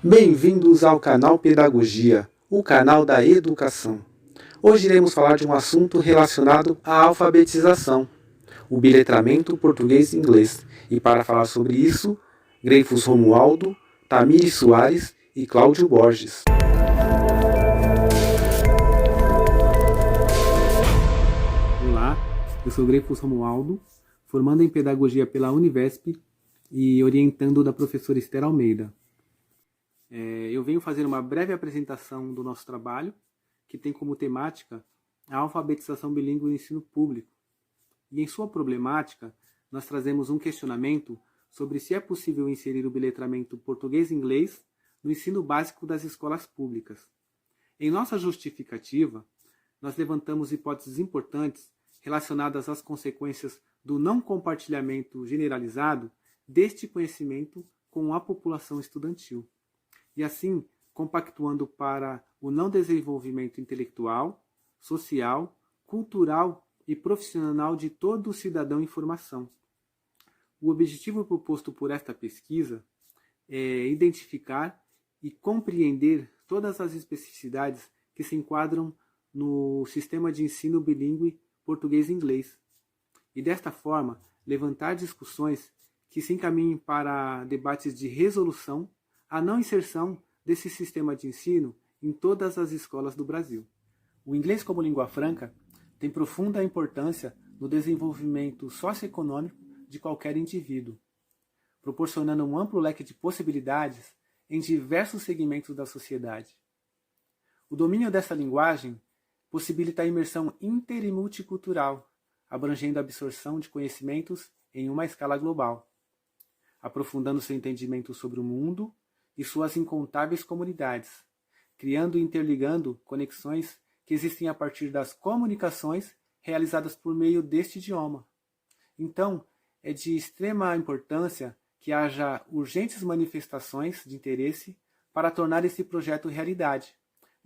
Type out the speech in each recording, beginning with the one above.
Bem-vindos ao canal Pedagogia, o canal da educação. Hoje iremos falar de um assunto relacionado à alfabetização, o biletramento português-inglês. E para falar sobre isso, Greifus Romualdo, Tamires Soares e Cláudio Borges. Olá, eu sou Greifus Romualdo, formando em Pedagogia pela Univesp e orientando da professora Esther Almeida. Eu venho fazer uma breve apresentação do nosso trabalho, que tem como temática a alfabetização bilíngue no ensino público. E em sua problemática, nós trazemos um questionamento sobre se é possível inserir o biletramento português-inglês no ensino básico das escolas públicas. Em nossa justificativa, nós levantamos hipóteses importantes relacionadas às consequências do não compartilhamento generalizado deste conhecimento com a população estudantil, e assim compactuando para o não desenvolvimento intelectual, social, cultural e profissional de todo cidadão em formação. O objetivo proposto por esta pesquisa é identificar e compreender todas as especificidades que se enquadram no sistema de ensino bilíngue português-inglês, e desta forma levantar discussões que se encaminhem para debates de resolução à não inserção desse sistema de ensino em todas as escolas do Brasil. O inglês como língua franca tem profunda importância no desenvolvimento socioeconômico de qualquer indivíduo, proporcionando um amplo leque de possibilidades em diversos segmentos da sociedade. O domínio dessa linguagem possibilita a imersão inter e multicultural, abrangendo a absorção de conhecimentos em uma escala global, aprofundando seu entendimento sobre o mundo e suas incontáveis comunidades, criando e interligando conexões que existem a partir das comunicações realizadas por meio deste idioma. Então, é de extrema importância que haja urgentes manifestações de interesse para tornar esse projeto realidade,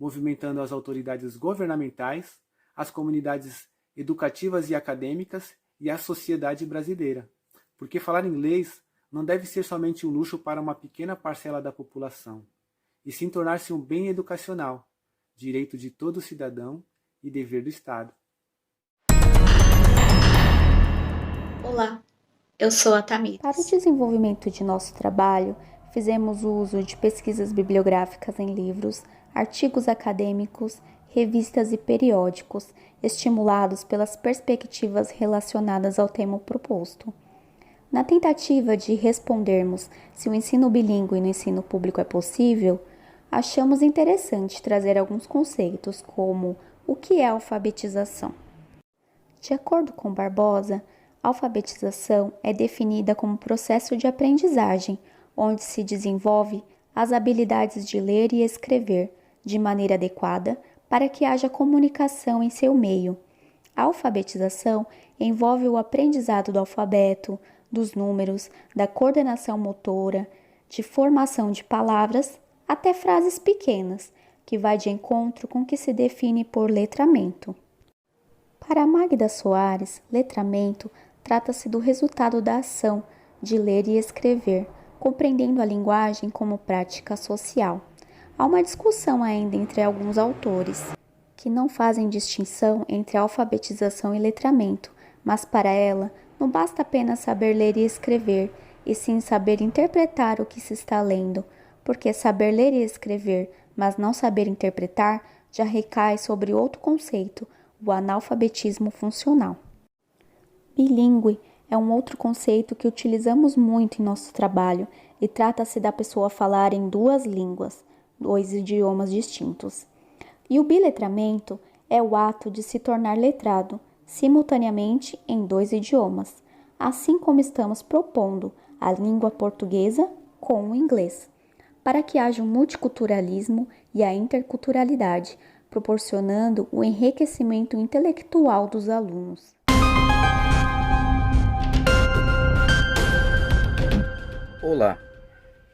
movimentando as autoridades governamentais, as comunidades educativas e acadêmicas e a sociedade brasileira. Porque falar inglês não deve ser somente um luxo para uma pequena parcela da população, e sim tornar-se um bem educacional, direito de todo cidadão e dever do Estado. Olá, eu sou a Tamires. Para o desenvolvimento de nosso trabalho, fizemos uso de pesquisas bibliográficas em livros, artigos acadêmicos, revistas e periódicos, estimulados pelas perspectivas relacionadas ao tema proposto. Na tentativa de respondermos se o ensino bilíngue no ensino público é possível, achamos interessante trazer alguns conceitos como o que é alfabetização. De acordo com Barbosa, a alfabetização é definida como processo de aprendizagem, onde se desenvolve as habilidades de ler e escrever de maneira adequada para que haja comunicação em seu meio. A alfabetização envolve o aprendizado do alfabeto, dos números, da coordenação motora, de formação de palavras, até frases pequenas, que vai de encontro com o que se define por letramento. Para Magda Soares, letramento trata-se do resultado da ação de ler e escrever, compreendendo a linguagem como prática social. Há uma discussão ainda entre alguns autores, que não fazem distinção entre alfabetização e letramento, mas para ela não basta apenas saber ler e escrever, e sim saber interpretar o que se está lendo, porque saber ler e escrever, mas não saber interpretar, já recai sobre outro conceito, o analfabetismo funcional. Bilíngue é um outro conceito que utilizamos muito em nosso trabalho e trata-se da pessoa falar em duas línguas, dois idiomas distintos. E o biletramento é o ato de se tornar letrado, simultaneamente em dois idiomas, assim como estamos propondo a língua portuguesa com o inglês, para que haja um multiculturalismo e a interculturalidade, proporcionando o enriquecimento intelectual dos alunos. Olá,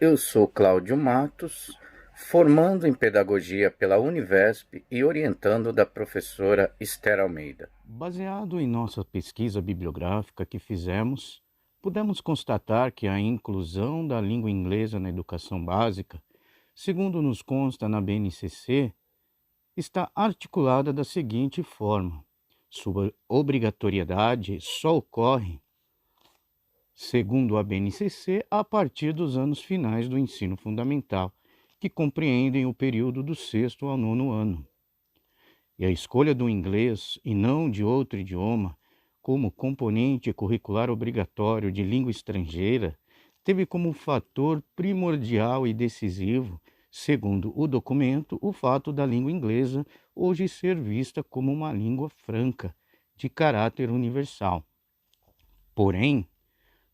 eu sou Cláudio Matos, formando em Pedagogia pela Univesp e orientando da professora Esther Almeida. Baseado em nossa pesquisa bibliográfica que fizemos, pudemos constatar que a inclusão da língua inglesa na educação básica Segundo nos consta na BNCC, está articulada da seguinte forma: sua obrigatoriedade só ocorre, segundo a BNCC, a partir dos anos finais do ensino fundamental, que compreendem o período do 6º ao 9º ano. E a escolha do inglês e não de outro idioma como componente curricular obrigatório de língua estrangeira teve como fator primordial e decisivo, segundo o documento, o fato da língua inglesa hoje ser vista como uma língua franca, de caráter universal. Porém,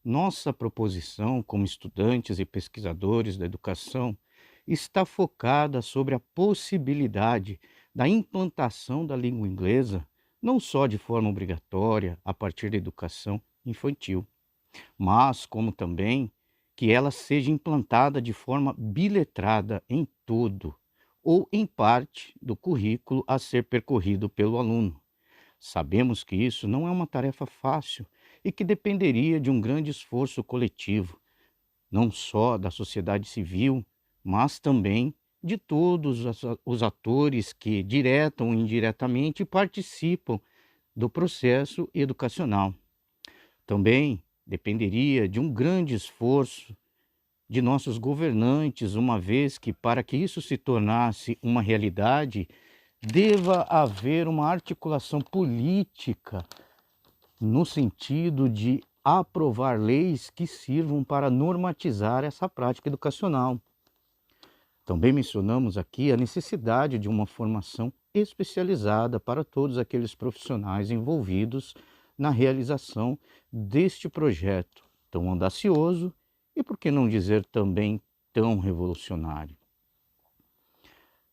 nossa proposição como estudantes e pesquisadores da educação está focada sobre a possibilidade da implantação da língua inglesa, não só de forma obrigatória a partir da educação infantil, mas como também que ela seja implantada de forma biletrada em todo ou em parte do currículo a ser percorrido pelo aluno. Sabemos que isso não é uma tarefa fácil e que dependeria de um grande esforço coletivo, não só da sociedade civil, mas também de todos os atores que, direta ou indiretamente, participam do processo educacional. Também dependeria de um grande esforço de nossos governantes, uma vez que, para que isso se tornasse uma realidade, deva haver uma articulação política no sentido de aprovar leis que sirvam para normatizar essa prática educacional. Também mencionamos aqui a necessidade de uma formação especializada para todos aqueles profissionais envolvidos na realização deste projeto tão audacioso e, por que não dizer, também tão revolucionário.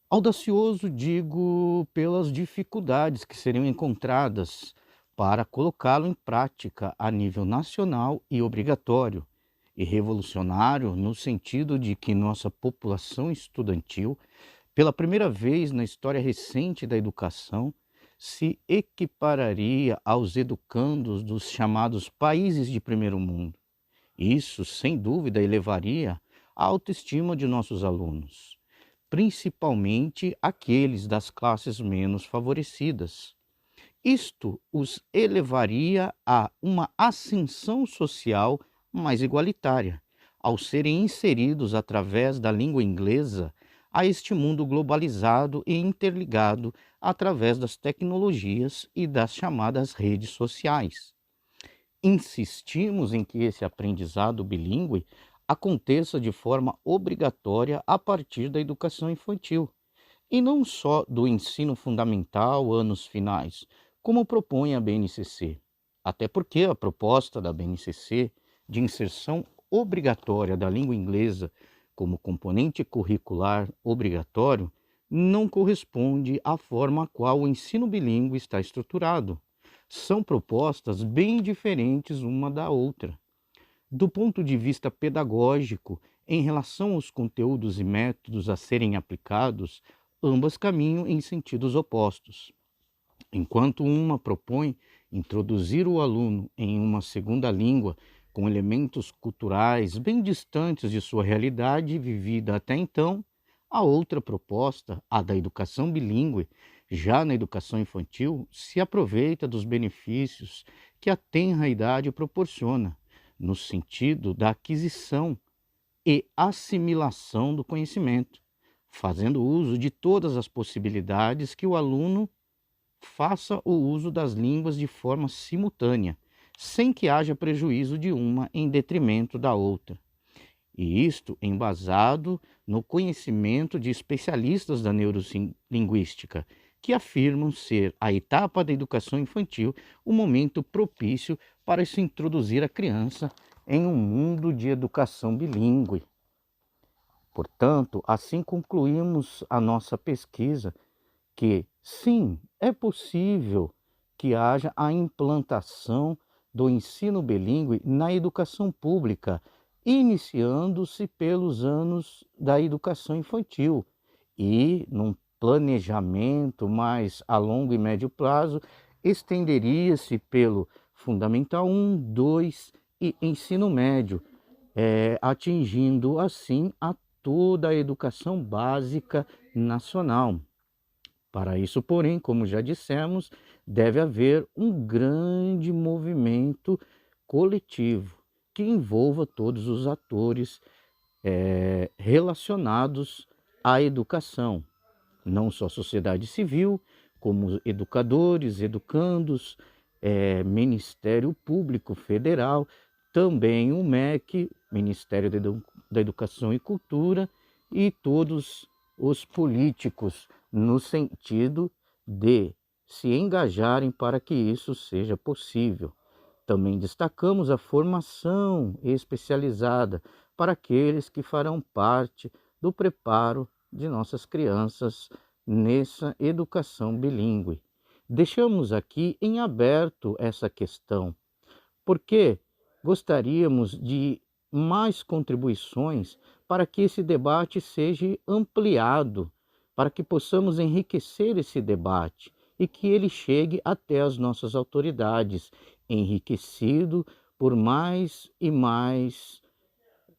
Audacioso, digo, pelas dificuldades que seriam encontradas para colocá-lo em prática a nível nacional e obrigatório, e revolucionário no sentido de que nossa população estudantil, pela primeira vez na história recente da educação, se equipararia aos educandos dos chamados países de primeiro mundo. Isso, sem dúvida, elevaria a autoestima de nossos alunos, principalmente aqueles das classes menos favorecidas. Isto os elevaria a uma ascensão social mais igualitária, ao serem inseridos através da língua inglesa a este mundo globalizado e interligado através das tecnologias e das chamadas redes sociais. Insistimos em que esse aprendizado bilíngue aconteça de forma obrigatória a partir da educação infantil, e não só do ensino fundamental, anos finais, como propõe a BNCC. Até porque a proposta da BNCC de inserção obrigatória da língua inglesa como componente curricular obrigatório não corresponde à forma a qual o ensino bilíngue está estruturado. São propostas bem diferentes uma da outra. Do ponto de vista pedagógico, em relação aos conteúdos e métodos a serem aplicados, ambas caminham em sentidos opostos. Enquanto uma propõe introduzir o aluno em uma segunda língua com elementos culturais bem distantes de sua realidade vivida até então, a outra proposta, a da educação bilíngue, já na educação infantil, se aproveita dos benefícios que a tenra idade proporciona, no sentido da aquisição e assimilação do conhecimento, fazendo uso de todas as possibilidades que o aluno faça o uso das línguas de forma simultânea, sem que haja prejuízo de uma em detrimento da outra. E isto embasado no conhecimento de especialistas da neurolinguística, que afirmam ser a etapa da educação infantil o momento propício para se introduzir a criança em um mundo de educação bilíngue. Portanto, assim concluímos a nossa pesquisa que, sim, é possível que haja a implantação do ensino bilíngue na educação pública, iniciando-se pelos anos da educação infantil e, num planejamento mais a longo e médio prazo, estenderia-se pelo Fundamental 1, 2 e ensino médio, atingindo assim a toda a educação básica nacional. Para isso, porém, como já dissemos, deve haver um grande movimento coletivo que envolva todos os atores relacionados à educação, não só a sociedade civil, como educadores, educandos, Ministério Público Federal, também o MEC, Ministério da Educação e Cultura, e todos os políticos, no sentido de se engajarem para que isso seja possível. Também destacamos a formação especializada para aqueles que farão parte do preparo de nossas crianças nessa educação bilíngue. Deixamos aqui em aberto essa questão, porque gostaríamos de mais contribuições para que esse debate seja ampliado, para que possamos enriquecer esse debate e que ele chegue até as nossas autoridades, enriquecido por mais e mais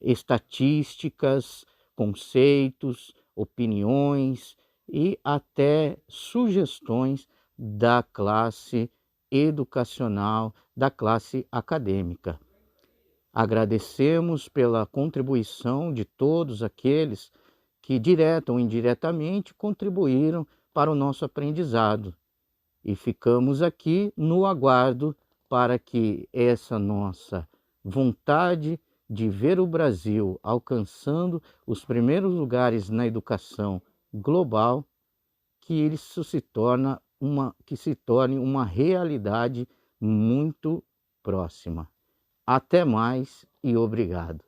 estatísticas, conceitos, opiniões e até sugestões da classe educacional, da classe acadêmica. Agradecemos pela contribuição de todos aqueles que, direta ou indiretamente, contribuíram para o nosso aprendizado. E ficamos aqui no aguardo para que essa nossa vontade de ver o Brasil alcançando os primeiros lugares na educação global, que isso se torne uma realidade muito próxima. Até mais e obrigado.